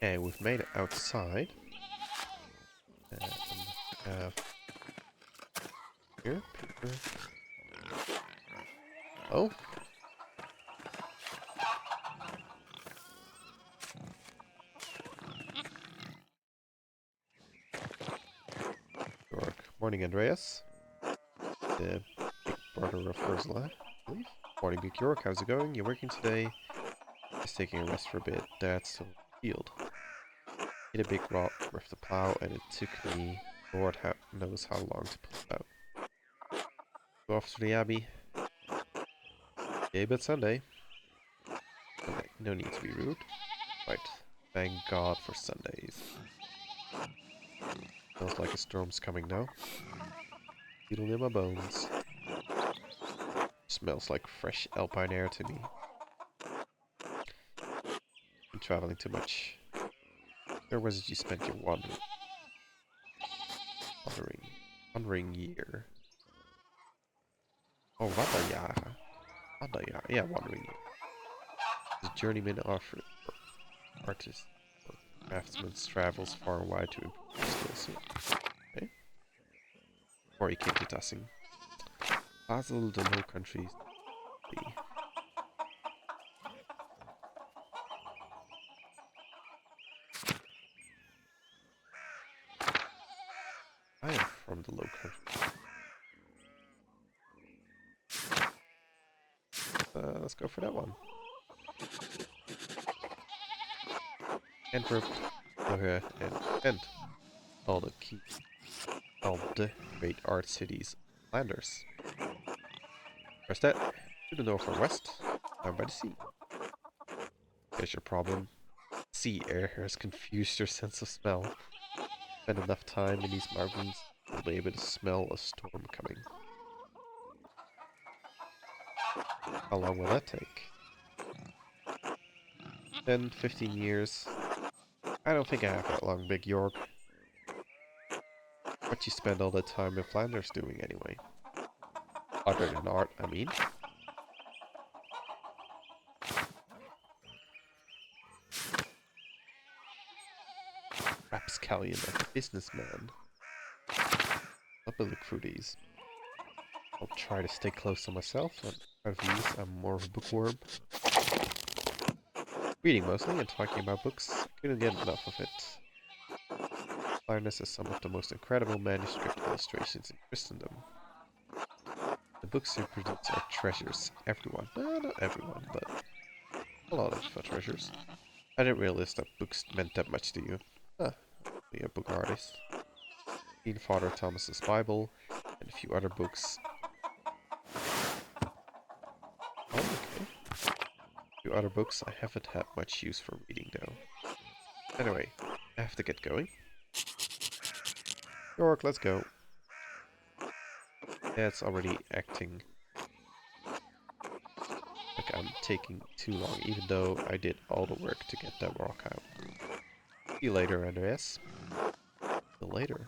Okay, we've made it outside. And have here, paper. Oh. York. Morning, Andreas. The big brother of Ursula, I believe. Morning, Big York. How's it going? You working today? Just taking a rest for a bit. Dad's still in the field. Hit a big rock with the plow, and it took me, Lord knows how long to pull it out. Go off to the Abbey. Yay, but Sunday. Okay, no need to be rude. Right. Thank God for Sundays. Feels like a storm's coming now. Feeling in my bones. Smells like fresh alpine air to me. Been traveling too much. Where was it you spent your wandering year? Oh, Wanderjahr. Yeah, wandering year. The journeyman artist or craftsman travels far and wide to improve his skills. Okay. Or he came to Tassing. Basel, the Low Countries. I am from the Low Countries. Let's go for that one. Antwerp, Brugge, and Ghent. All the great art cities of Flanders. Where's that? To the north or west? Down by the sea. Here's your problem. Sea air has confused your sense of smell. Spend enough time in these mountains, you'll be able to smell a storm coming. How long will that take? 10, 15 years. I don't think I have that long, Big York. What you spend all that time in Flanders doing anyway? Other than art, I mean. Rapscallion like a businessman. Let me look through these. I'll try to stay close to myself, and out of these, I'm more of a bookworm. Reading mostly and talking about books, I couldn't get enough of it. Flanders has some of the most incredible manuscript illustrations in Christendom. The books you produce are treasures. Everyone, well, not everyone, but a lot of treasures. I didn't realize that books meant that much to you. Be a book artist. Seen Father Thomas's Bible and a few other books. Oh, okay. A few other books I haven't had much use for reading though. Anyway, I have to get going. York, let's go. Yeah, it's already acting like I'm taking too long, even though I did all the work to get that rock out. See you later, Andreas. See you later.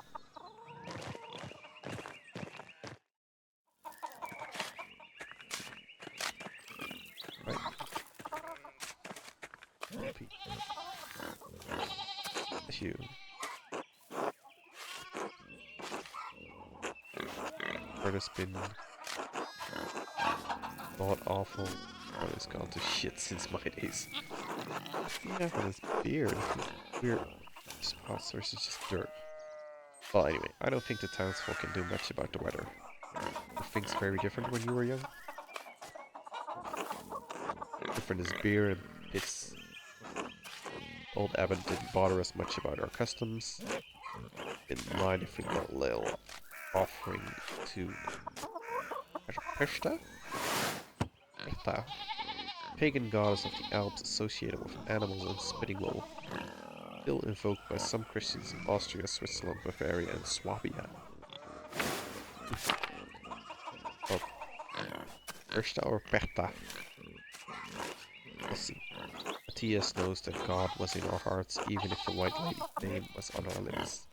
Right. That's you. Art has been god awful. Art has gone to shit since my days. What do you have on his beard? Weird spots or is it just dirt? Well, anyway, I don't think the townsfolk can do much about the weather. Were things very different when you were young? Different as beer and piss. Old Abbott didn't bother us much about our customs. Didn't mind if we got a little offering to Peshta? Peshta. Pagan goddess of the Alps associated with animals and spitting wool. Still invoked by some Christians in Austria, Switzerland, Bavaria, and Swabia. Oh, Peshta or Pechta? Let's see. Matthias knows that God was in our hearts, even if the White Lady's name was on our lips.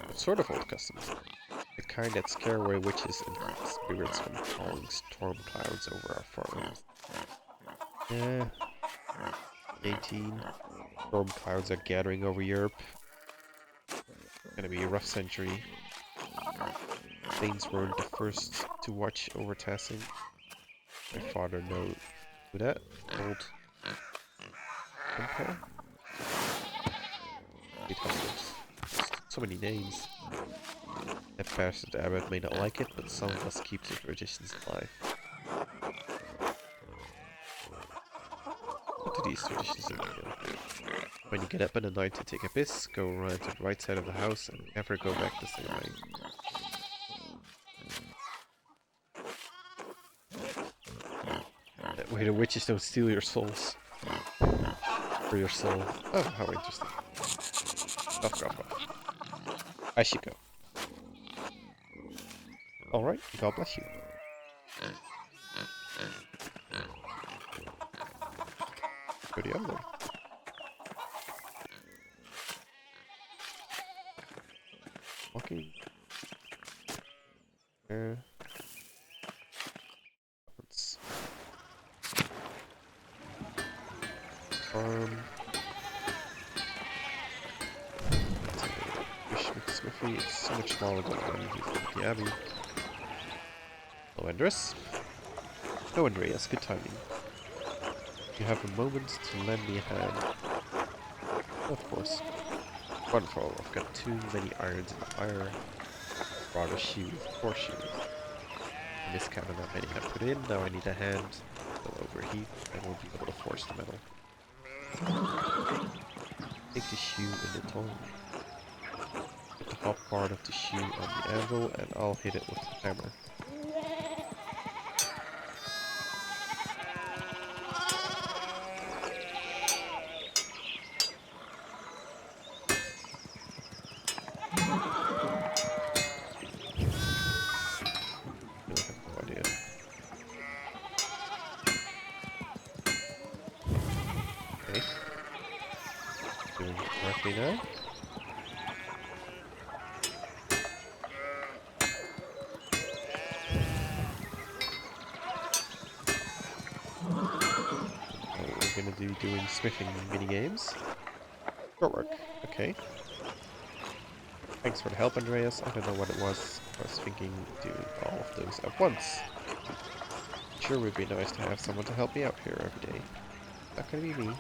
What sort of old customs? kind that scare away witches and spirits from falling storm clouds over our farms. Yeah. 18. Storm clouds are gathering over Europe. Gonna be a rough century. Danes weren't the first to watch over Tassing. My father knew that. Old Empire? 800s. So many names. That bastard abbot may not like it, but some of us keep the traditions alive. What do these traditions entail? When you get up in the night to take a piss, go around to the right side of the house and never go back the same way. That way the witches don't steal your souls. For your soul. Oh, how interesting. Cough, cough, cough. I should go. Alright, God bless you. Go the other way. Walking. Let's farm. Smithy. It's so much smaller than the Abbey. Hello, Andres. No, Andreas. Good timing. You have a moment to lend me a hand. Of course. Wonderful. I've got too many irons in the fire. Brought a sheath, 4 sheaths. I miscounted how many I put in. Now I need a hand. They'll overheat and we'll be able to force the metal. Take the shoe in the tongue. Put the hot part of the shoe on the anvil and I'll hit it with the hammer. Correctly now. We're gonna be doing smithing mini games. Short work. Okay. Thanks for the help, Andreas. I don't know what it was. I was thinking doing all of those at once. Sure would be nice to have someone to help me out here every day. Not gonna be me.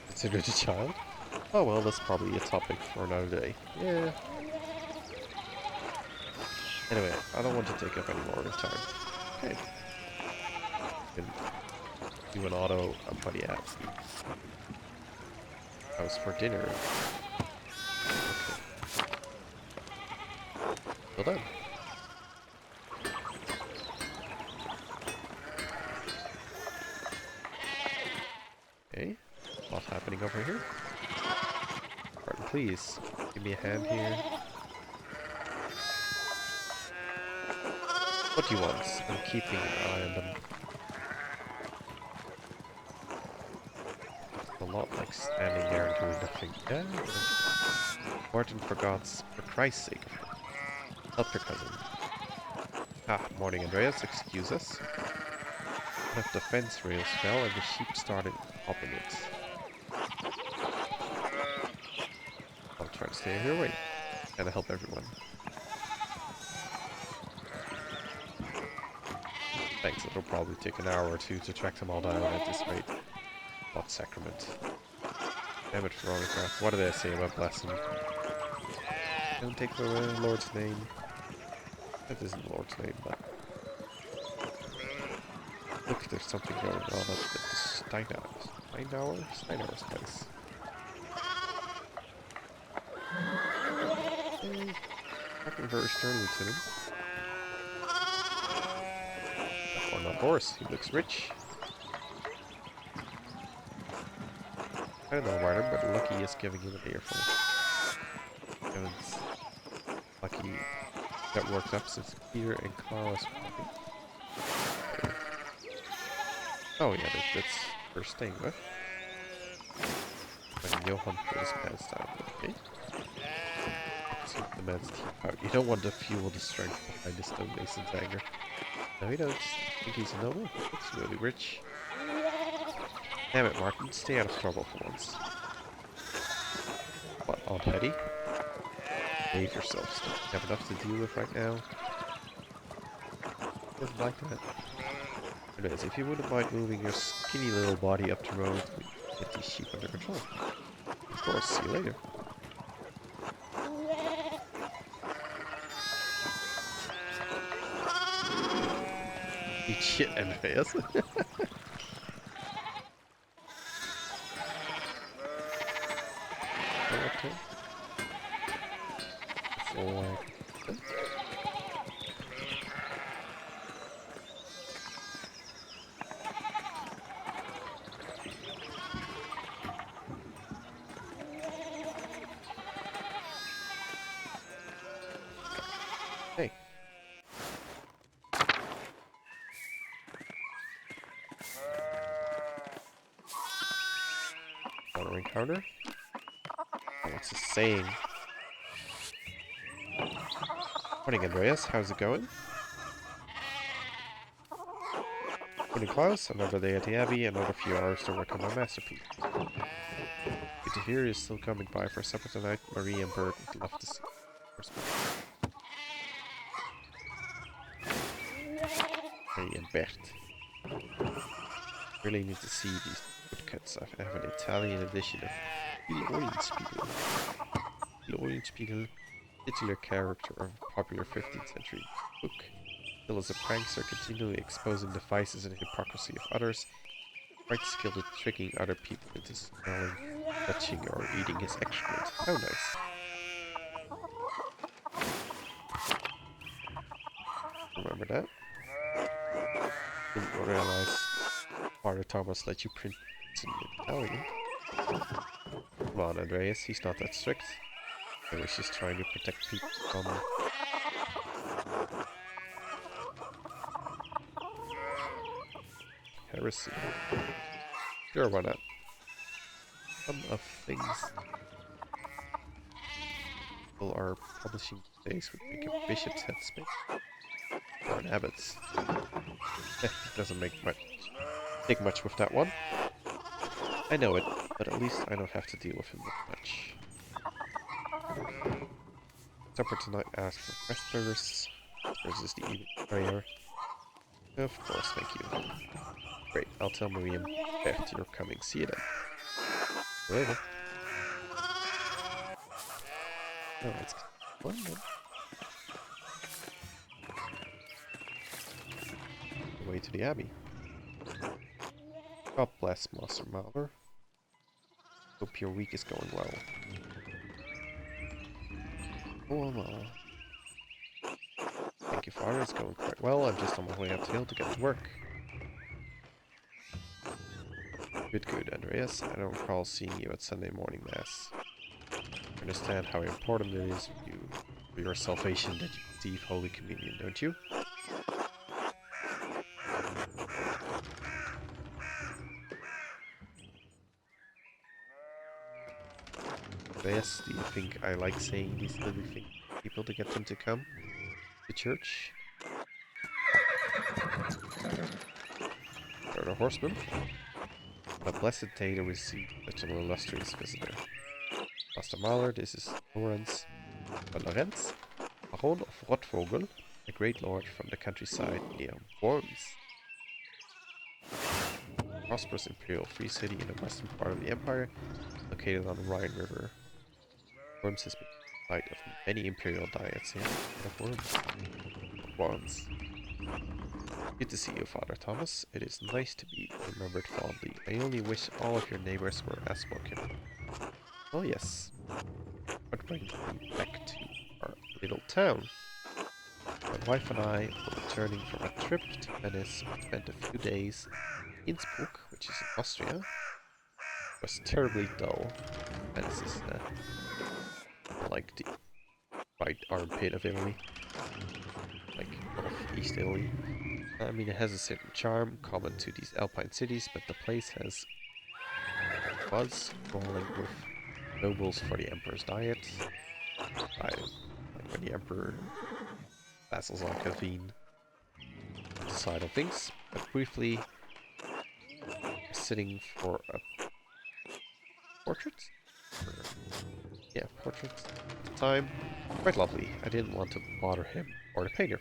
Considered a child? Oh well, that's probably a topic for another day. Yeah. Anyway, I don't want to take up any more of your time. Okay. You can do an auto up by the app. House for dinner. Okay. Well done. Okay. A lot happening over here. Martin, please, give me a hand here. What do you want? I'm keeping an eye on them. A lot like standing there and doing nothing. Yeah. Martin forgot, for Christ's sake. Help your cousin. Ah, morning, Andreas. Excuse us. One of the fence rails fell and the sheep started hopping it. I'll try to stay out of your way. Gotta help everyone. Thanks, it'll probably take an hour or two to track them all down at this rate. What sacrament. Damn it, Veronica. What did I say about blessing? Don't take the Lord's name. That isn't the Lord's name, but... Look, there's something going on at the Steinauer's place. Talking very sternly to him. That one, of course, he looks rich. I don't know about him, but Lucky is giving him an earful. Heavens. Lucky got worked up since Peter and Clara's wedding. Oh yeah, that's first thing, what? When Johann put his pants down. Okay. Consume the man's teeth out. You don't want to fuel the strength behind the stonemason's anger. No, you don't. Think he's a noble? Looks really rich. Damn it, Martin. Stay out of trouble for once. What, Aunt Hetty? Behave yourselves. Don't you have enough to deal with right now? He doesn't like that. Anyways, if you wouldn't mind moving your skinny little body up the road, we can get these sheep under control. Of course, see you later. Eat shit, Andreas. Okay. Hey. Want to encounter? Oh, what's this saying? Morning, Andreas. How's it going? Morning, Klaus. Another day at the Abbey, another few hours to work on my masterpiece. Good to hear you're still coming by for supper tonight. Marie and Bert would love to see you. Marie and Bert. Really need to see these woodcuts. I have an Italian edition of Eulenspiegel. Eulenspiegel, titular character of a popular 15th century book. Still as a prankster, continually exposing the vices and hypocrisy of others, quite skilled at tricking other people into smelling, touching, or eating his excrement. How nice. Remember that? Didn't realize Father Thomas let you print in Italian. Come on, Andreas, he's not that strict. I was just trying to protect people from heresy. Sure, why not? Some of things people are publishing days would make a bishop's head spin. Or an abbot's. It doesn't take much with that one. I know it, but at least I don't have to deal with him much. Supper tonight asked for vespers. Vespers is the evening prayer. Of course, thank you. Great, I'll tell Marie and Bert you're coming. See you then. Later. Oh, it's fun then. Way to the Abbey. God bless Master Malver. Hope your week is going well. Oh, well. Thank you, Father. It's going quite well. I'm just on my way up the hill to get to work. Good, Andreas. I don't recall seeing you at Sunday morning Mass. I understand how important it is for your salvation that you receive Holy Communion, don't you? Andreas, do you think I like saying these silly things to people to get them to come to church? You're the horseman. What a blessed day to receive such an illustrious visitor. Master Mahler, this is Lorenz Baron of Rottvogel, a great lord from the countryside near Worms. A prosperous imperial free city in the western part of the empire, located on the Rhine River. Worms has been the site of many imperial diets here, of Worms. Good to see you, Father Thomas. It is nice to be remembered fondly. I only wish all of your neighbors were as welcome. Oh yes. What brings me back to our little town? My wife and I were returning from a trip to Venice. We spent a few days in Innsbruck, which is in Austria. It was terribly dull. Venice is like the right armpit of Italy. Like northeast Italy. I mean, it has a certain charm common to these alpine cities, but the place has buzz crawling with nobles for the Emperor's diet. Like when the Emperor vassals on convene side of things. But briefly, sitting for a portrait? Or, yeah, portraits at the time. Quite lovely. I didn't want to bother him or the painter.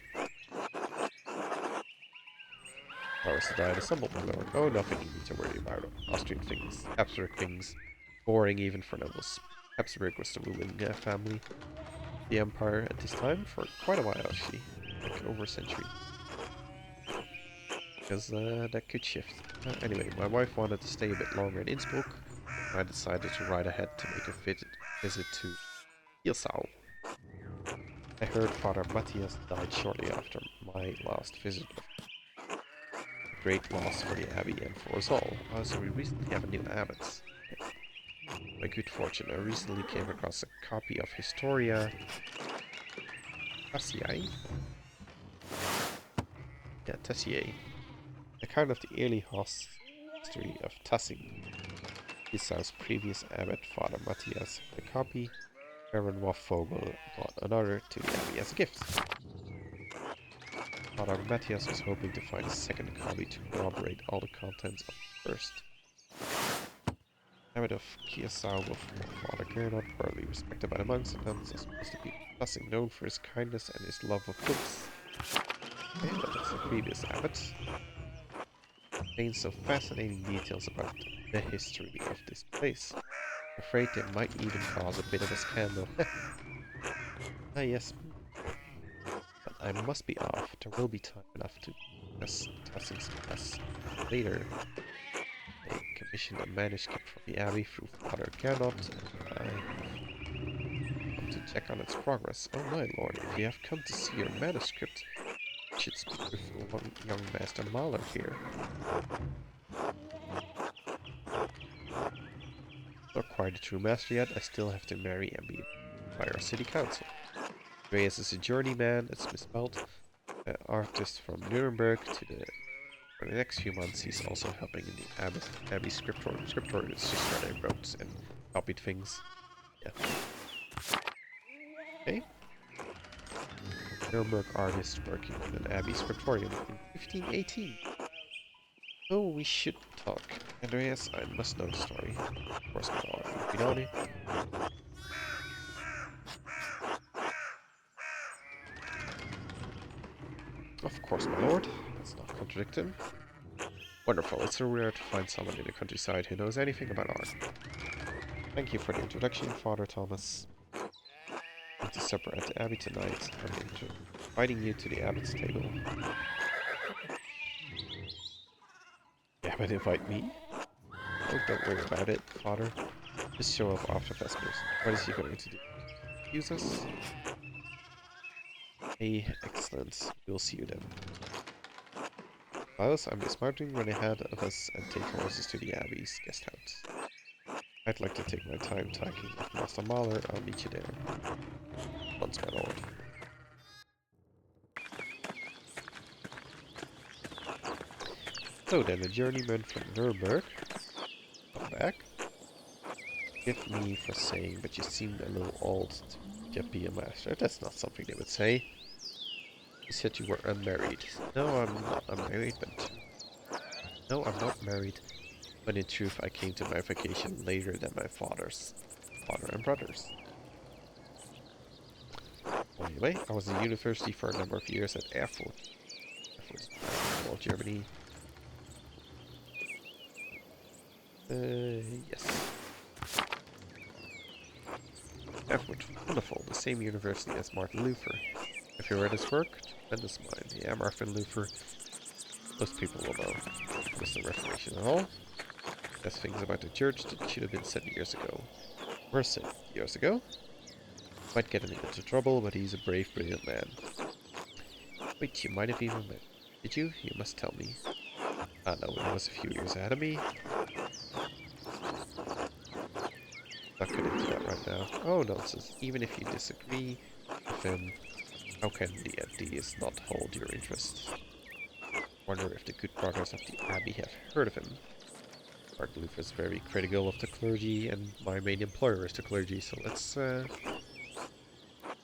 I was to die to stumble, my lord. Oh, nothing you need to worry about. Austrian things, Habsburg things, boring even for nobles. Habsburg was the ruling family, the empire at this time for quite a while actually, like over a century. Because that could shift. Anyway, my wife wanted to stay a bit longer in Innsbruck, and I decided to ride ahead to make a visit to Hirsau. I heard Father Matthias died shortly after my last visit. A great loss for the abbey and for us all. So we recently have a new abbot. By good fortune, I recently came across a copy of Historia Tessiae. Yeah, Tessiae. Account of the early history of Tassing. Hirsau's previous abbot, Father Matthias, had a copy. Baron Waffvogel bought another to the abbey as a gift. Father Matthias was hoping to find a second copy to corroborate all the contents of the first. Abbot of Hirsau was Father Gernot, partly respected by the monks and nuns, as well as the people of Tassing, known for his kindness and his love of books. Okay, but that's the previous abbot. Contains some fascinating details about the history of this place. I'm afraid they might even cause a bit of a scandal. Ah yes, but I must be off. There will be time enough to discuss Tassing's past. Later, I commissioned a manuscript from the abbey through Father Gernot, and I want to check on its progress. Oh my lord, if you have come to see your manuscript, you should speak with young Master Mahler here. Not quite a true master yet, I still have to marry and be by our city council. Andreas is a journeyman, it's misspelled, artist from Nuremberg for the next few months he's also helping in the Abbey Scriptorium. Scriptorium is just where they wrote and copied things. Yeah. Okay. Nuremberg artist working in an Abbey Scriptorium in 1518. Oh, we should talk. Andreas, I must know the story. Of course, my lord. Finale. Of course, my lord. Let's not contradict him. Wonderful. It's so rare to find someone in the countryside who knows anything about art. Thank you for the introduction, Father Thomas. Come to supper at the Abbey tonight. I'm inviting you to the Abbot's table. The Abbot invite me? Oh, don't worry about it, Father. Just show up after Vespers. What is he going to do? Use us? Hey, excellent. We'll see you then. Miles, I'm dismounting, run ahead of us and take horses to the Abbey's guest house. I'd like to take my time talking with Master Mahler. I'll meet you there. Once, my lord. So then, a journeyman from Nuremberg. Come back. Forgive me for saying, but you seemed a little old to be a master. That's not something they would say. You said you were unmarried. No, I'm not unmarried, but... No, I'm not married. But in truth, I came to my vacation later than my father and brothers. Anyway, I was in university for a number of years at Erfurt. Erfurt, Germany. Yes. Erfurt, wonderful. The same university as Martin Luther. Have you read his work? Tremendous mind. Yeah, Martin Luther. Most people will know. Was the Reformation at all? There's things about the church that should have been said years ago. Were said years ago? Might get him into trouble, but he's a brave, brilliant man. Wait, you might have even met. Did you? You must tell me. Ah, no, he was a few years ahead of me. Not get into that right now. Oh, nonsense. Even if you disagree with him, how can the ideas not hold your interest? Wonder if the good brothers of the Abbey have heard of him. Art Luther is very critical of the clergy, and my main employer is the clergy, so let's, for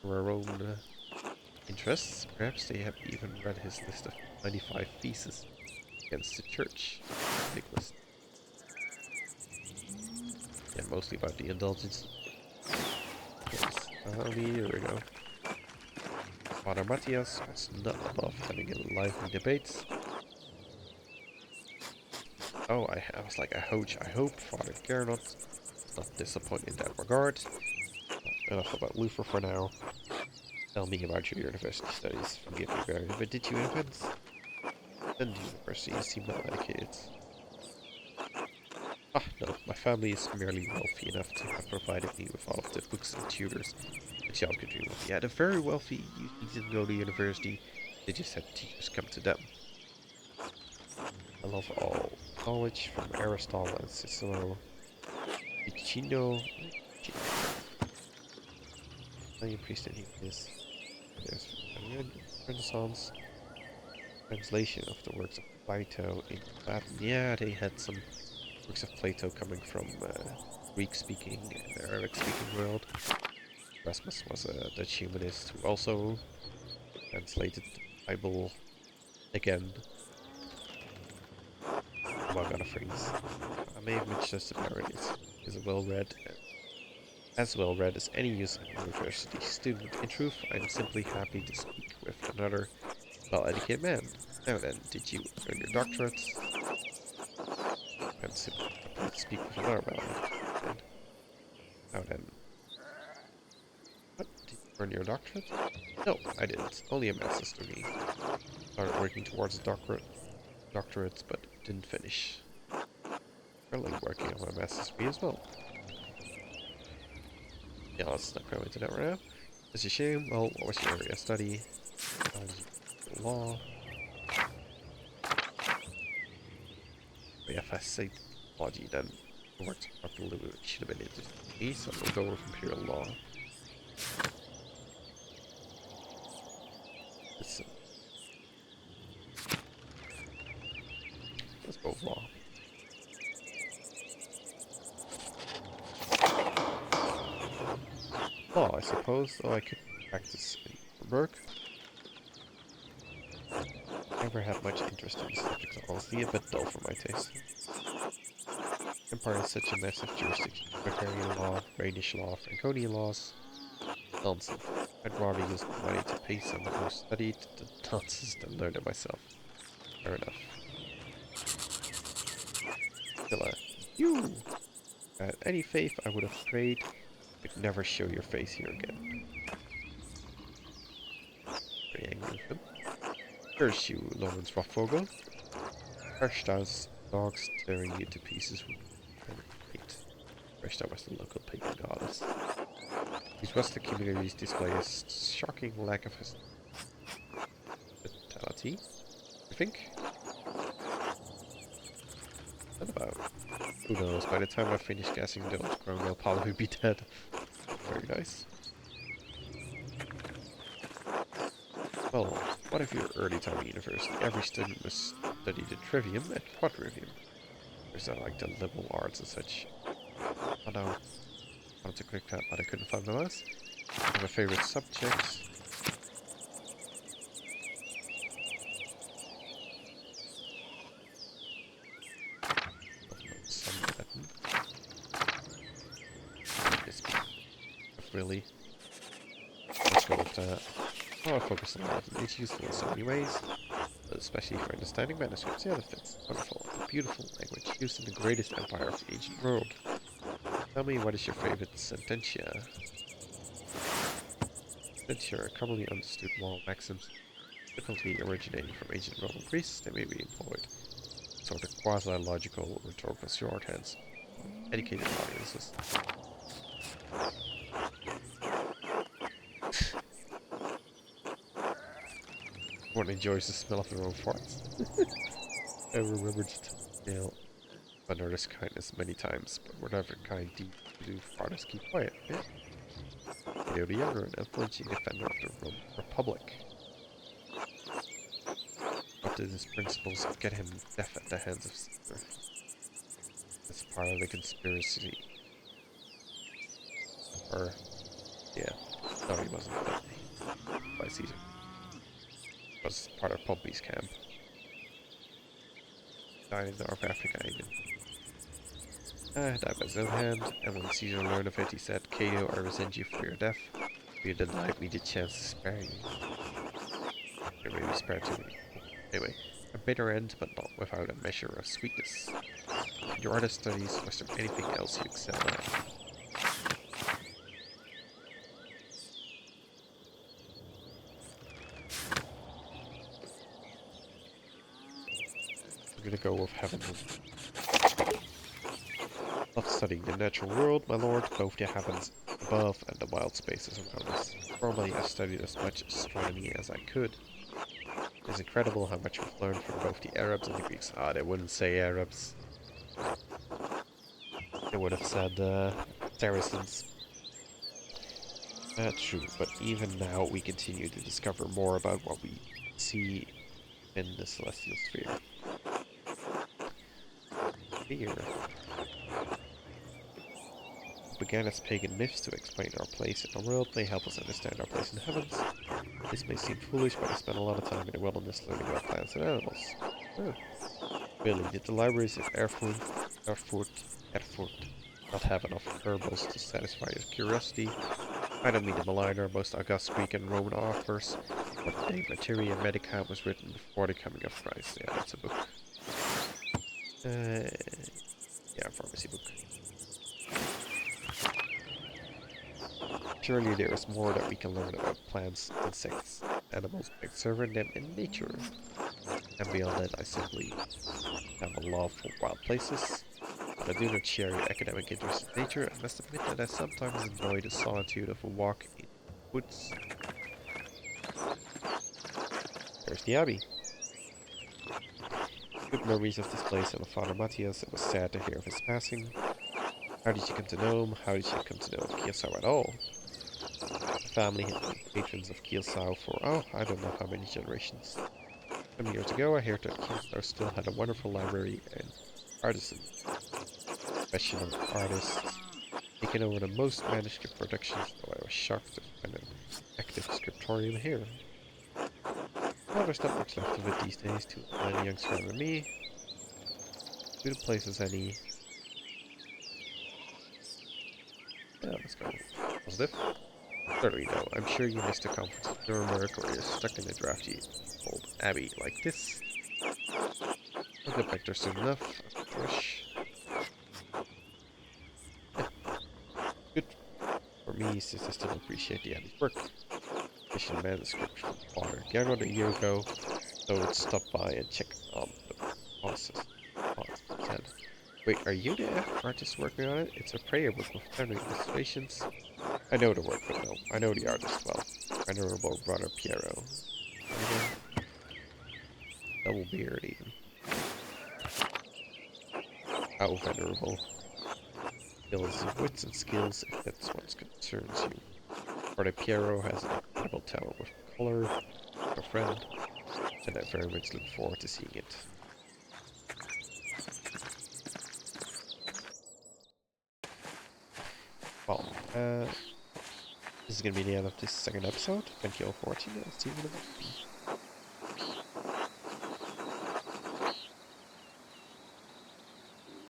our own interests, perhaps they have even read his list of 95 theses against the church. Big list. Yeah, mostly about the indulgence. Yes, here we go. Father Matthias was not above having a lively debate. Oh, I was like, I hope Father Gernot is not disappointed in that regard. Enough about Luther for now. Tell me about your university studies. Forgive me, Barry, but did you advance? Then the university seemed well educated. Ah, no, my family is merely wealthy enough to have provided me with all of the books and tutors a child could dream of. Yeah, they're very wealthy. You didn't go to university. They just had teachers come to them. I love all knowledge from Aristotle and Cicero. Ficino. Italian priest and this. There's Renaissance translation of the works of Plato in Latin. Yeah, they had some works of Plato coming from Greek-speaking and Arabic-speaking world. Erasmus was a Dutch humanist who also translated the Bible again, among other things. I may have mentioned this about is a well-read, as well-read as any university student. In truth, I'm simply happy to speak with another well-educated man. Now then, did you earn your doctorate? I'm simply happy to speak with another well-educated man. Now then, what? Did you earn your doctorate? No, I didn't. Only a master's degree. Started working towards a doctorate, but didn't finish. Currently working on my master's degree as well. Yeah, let's not go into that right now. It's a shame. Well, what was your area of study? Law. But yeah, if I say technology, then it works properly. It should have been interesting to me, so we'll go with imperial law. Let's go with law. Law, I suppose, though I could practice in work. Never had much interest in the subject, honestly, a bit dull for my taste. Empire is such a massive jurisdiction. Bavarian law, Rhenish law, Franconian laws. Nonsense. I'd rather use the money to pay someone who studied the nonsense than learn it myself. Fair enough. Villa, you! At any faith I would have prayed, you'd never show your face here again. Very angry with him. Curse you, Lawrence Rothvogel. Erstad's dogs tearing you to pieces would hate. Erstad was the local pagan goddess. These Western communities display a shocking lack of hospitality, I think. What about? Who knows, by the time I finish gassing those grown, they'll probably be dead. Very nice. Well, what if your early time at university? Every student must study the trivium and quadrivium. There's like the liberal arts and such. Oh no. I wanted to click that, but I couldn't find the mouse. I have a favorite subject. Really. Let's go with that. Oh, I focus on that. It's useful in so many ways, especially for understanding manuscripts. Yeah, that fits. Wonderful. A beautiful language used in the greatest empire of the ancient world. Tell me, what is your favorite sententia? Sententia are commonly understood moral maxims, typically originating from ancient Roman Greece. They may be employed in sort of quasi-logical rhetorical shorthands for educated audiences. One enjoys the smell of their own farts. I remembered to tell Another's kindness many times, but whatever kind deed you do for others, keep quiet. Yeah. Leo the Younger, an unflinching defender of the Roman Republic. What did his principles get him death at the hands of Caesar? It's part of the conspiracy. Or, yeah. No, he wasn't, but by Caesar. It was part of Pompey's camp. Died in North Africa, even. Died by his own hand, and when Caesar learned of it, he said, Cato, I resent you for your death. You denied me the chance to spare you. Or maybe spare too many. Anyway, a bitter end, but not without a measure of sweetness. In your artist studies, was there anything else you excelled at? I'm gonna go with heavens. Love studying the natural world, my lord, both the heavens above and the wild spaces around us. Formerly, I studied as much astronomy as I could. It's incredible how much we've learned from both the Arabs and the Greeks. Ah, they wouldn't say Arabs. They would have said, Saracens. True, but even now we continue to discover more about what we see in the celestial sphere. Here began as pagan myths to explain our place in the world. They help us understand our place in the heavens. This may seem foolish, but I spent a lot of time in the wilderness learning about plants and animals. Oh. Really, did the libraries of Erfurt not have enough herbals to satisfy your curiosity? I don't mean the maligner, most august Greek and Roman authors, but the De Materia Medica was written before the coming of Christ. Yeah, that's a book. Yeah, pharmacy book. Surely there is more that we can learn about plants, insects, animals by observing them in nature. And beyond that, I simply have a love for wild places. But I do not share your academic interest in nature. I must admit that I sometimes enjoy the solitude of a walk in the woods. There's the abbey. Good memories of this place and of Father Matthias. It was sad to hear of his passing. How did you come to know him? How did you come to know of Kielsau at all? The family had been patrons of Kielsau for, oh, I don't know how many generations. Some years ago, I heard that Kielsau still had a wonderful library and artisans. Professional artists taking over the most manuscript productions, though I was shocked to find an active scriptorium here. Well, there's not much left of it these days, too many youngsters than me. Good place as any. Yeah, let's go. Positive. Certainly no. I'm sure you missed a conference in Nuremberg or you're stuck in a drafty old abbey like this. I'll get back there soon enough. Rush. Yeah, good. For me, since I still appreciate the abbey's work. Mission manuscript from Father Gernot a year ago, so I would stop by and check on the process. Said, wait, are you the artist working on it? It's a prayer book with 10 illustrations. I know the work, but no, I know the artist well. Venerable brother Piero. Double beard, even. How venerable. Skills of wits and skills, if that's what concerns you. Brother Piero has an incredible talent with color, a friend, and I very much look forward to seeing it. Well, this is gonna be the end of this second episode. Thank you all for watching, and I'll see you in the next one.